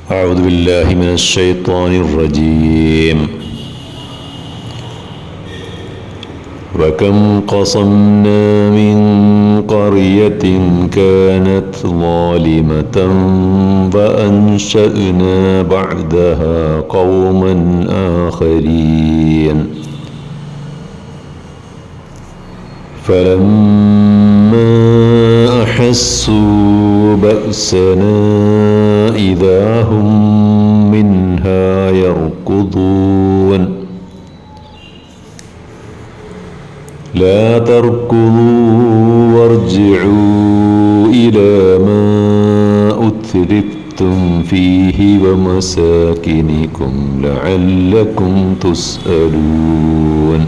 أعوذ بالله من الشيطان الرجيم. وكم قصمنا من قرية كانت ظالمة فأنشأنا بعدها قوما آخرين فلما أحسوا بأسنا إذا هم منها يركضون لا تركضوا وارجعوا إلى ما أترفتم فيه ومساكنكم لعلكم تسألون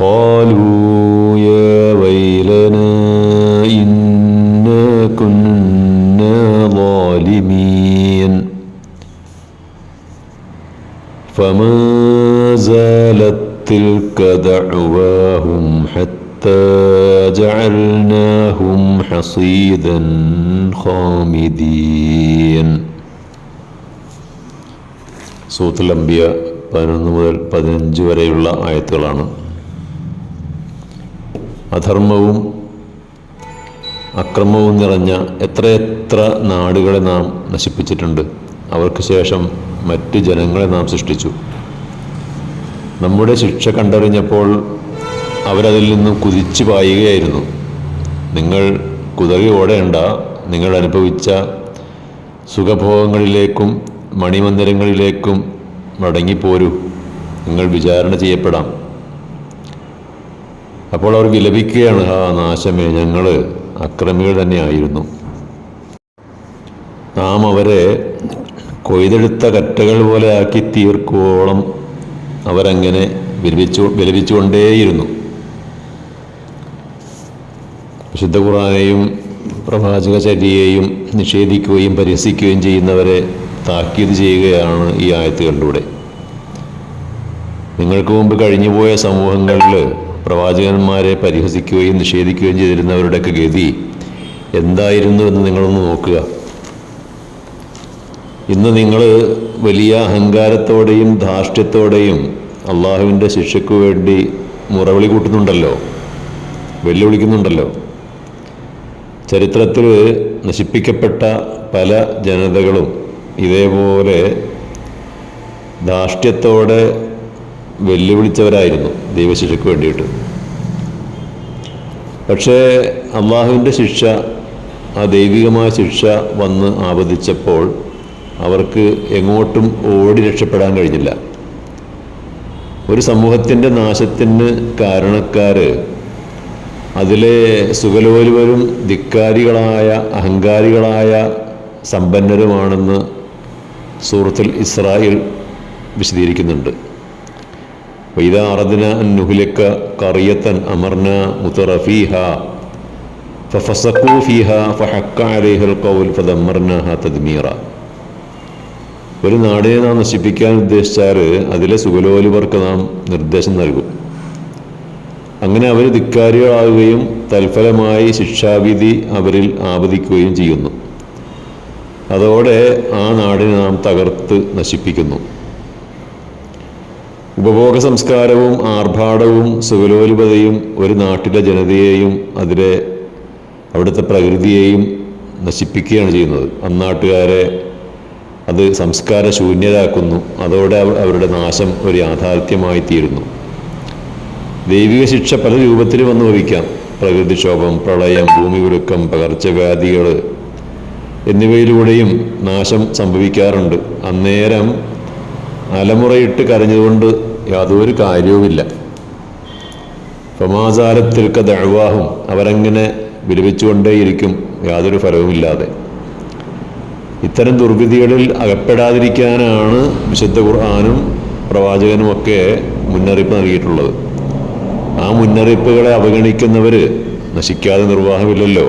قالوا يا ويلنا إنا كنا ظالمين فما زالت تلك دعواهم حتى جعلناهم حصيدا خامدين. സൂറത്തുൽ അംബിയ 11 മുതൽ 15 വരെയുള്ള ആയത്തുകളാണ്. അധർമ്മവും അക്രമവും നിറഞ്ഞ എത്രയെത്ര നാടുകളെ നാം നശിപ്പിച്ചിട്ടുണ്ട്. അവർക്ക് ശേഷം മറ്റ് ജനങ്ങളെ നാം സൃഷ്ടിച്ചു. നമ്മുടെ ശിക്ഷ കണ്ടറിഞ്ഞപ്പോൾ അവരതിൽ നിന്നും കുതിച്ചു പായുകയായിരുന്നു. നിങ്ങൾ കുതറി ഓടേണ്ട, നിങ്ങൾ അനുഭവിച്ച സുഖഭോഗങ്ങളിലേക്കും മണിമന്ദിരങ്ങളിലേക്കും മടങ്ങിപ്പോരൂ, നിങ്ങൾ വിചാരണ ചെയ്യപ്പെടാം. അപ്പോൾ അവർ വിലപിക്കുകയാണ്, ആ നാശമേ, ഞങ്ങൾ അക്രമികൾ തന്നെയായിരുന്നു. നാം അവരെ കൊയ്തെടുത്ത കറ്റകൾ പോലെ ആക്കി തീർക്കോളം അവരങ്ങനെ വിലപിച്ചുകൊണ്ടേയിരുന്നു. വിശുദ്ധ ഖുർആനെയും പ്രവാചക ചര്യയെയും നിഷേധിക്കുകയും പരിഹസിക്കുകയും ചെയ്യുന്നവരെ താക്കീത് ചെയ്യുകയാണ് ഈ ആയത്തുകളിലൂടെ. നിങ്ങൾക്ക് മുമ്പ് കഴിഞ്ഞുപോയ സമൂഹങ്ങളിൽ പ്രവാചകന്മാരെ പരിഹസിക്കുകയും നിഷേധിക്കുകയും ചെയ്തിരുന്നവരുടെയൊക്കെ ഗതി എന്തായിരുന്നു എന്ന് നിങ്ങളൊന്ന് നോക്കുക. ഇന്ന് നിങ്ങൾ വലിയ അഹങ്കാരത്തോടെയും ധാർഷ്ട്യത്തോടെയും അള്ളാഹുവിൻ്റെ ശിക്ഷയ്ക്കു വേണ്ടി മുറവിളി കൂട്ടുന്നുണ്ടല്ലോ, വെല്ലുവിളിക്കുന്നുണ്ടല്ലോ. ചരിത്രത്തിൽ നശിപ്പിക്കപ്പെട്ട പല ജനതകളും ഇതേപോലെ ധാർഷ്ട്യത്തോടെ വെല്ലുവിളിച്ചവരായിരുന്നു ദൈവശിക്ഷയ്ക്ക് വേണ്ടിയിട്ട്. പക്ഷേ അള്ളാഹുവിൻ്റെ ശിക്ഷ, ആ ദൈവികമായ ശിക്ഷ വന്ന് ആപതിച്ചപ്പോൾ അവർക്ക് എങ്ങോട്ടും ഓടി രക്ഷപ്പെടാൻ കഴിഞ്ഞില്ല. ഒരു സമൂഹത്തിൻ്റെ നാശത്തിന് കാരണക്കാർ അതിലെ സുഖലോലുവരും ധിക്കാരികളായ അഹങ്കാരികളായ സമ്പന്നരുമാണെന്ന് സൂറത്തുൽ ഇസ്രായിൽ വിശദീകരിക്കുന്നുണ്ട്. وإذا أردنا أن نهلك قرية أمرنا مترفيها ففسقوا فيها فحق عليها القول فدمرناها تدميرا. ഒരു നാടിനെ നാം നശിപ്പിക്കാൻ ഉദ്ദേശിച്ചാൽ അതിലെ സുഖലോലുവർക്ക് നാം നിർദ്ദേശം നൽകും. അങ്ങനെ അവർ ധിക്കാരികളാവുകയും തൽഫലമായി ശിക്ഷാവിധി അവരിൽ ആപതിക്കുകയും ചെയ്യുന്നു. അതോടെ ആ നാടിനെ നാം തകർത്ത് നശിപ്പിക്കുന്നു. ഉപഭോഗ സംസ്കാരവും ആർഭാടവും സുഖലോലുപതയും ഒരു നാട്ടിലെ ജനതയെയും അവിടുത്തെ പ്രകൃതിയെയും നശിപ്പിക്കുകയാണ് ചെയ്യുന്നത്. അന്നാട്ടുകാരെ അത് സംസ്കാര ശൂന്യരാക്കുന്നു. അതോടെ അവരുടെ നാശം ഒരു യാഥാർത്ഥ്യമായി തീരുന്നു. ദൈവിക ശിക്ഷ പല രൂപത്തിൽ വന്നു ഭവിക്കാം. പ്രകൃതിക്ഷോഭം, പ്രളയം, ഭൂമികുലുക്കം, പകർച്ചവ്യാധികൾ എന്നിവയിലൂടെയും നാശം സംഭവിക്കാറുണ്ട്. അന്നേരം അലമുറയിട്ട് കരഞ്ഞുകൊണ്ട് യാതൊരു കാര്യവുമില്ല. ഫമാസാലത്തിൽക്ക ദഅ്വാഹും, അവരങ്ങനെ വിലപിച്ചുകൊണ്ടേയിരിക്കും യാതൊരു ഫലവുമില്ലാതെ. ഇത്തരം ദുർവിധികളിൽ അകപ്പെടാതിരിക്കാനാണ് വിശുദ്ധ ഖുർആനും പ്രവാചകനുമൊക്കെ മുന്നറിയിപ്പ് നൽകിയിട്ടുള്ളത്. ആ മുന്നറിയിപ്പുകളെ അവഗണിക്കുന്നവർ നശിക്കാതെ നിർവാഹമില്ലല്ലോ.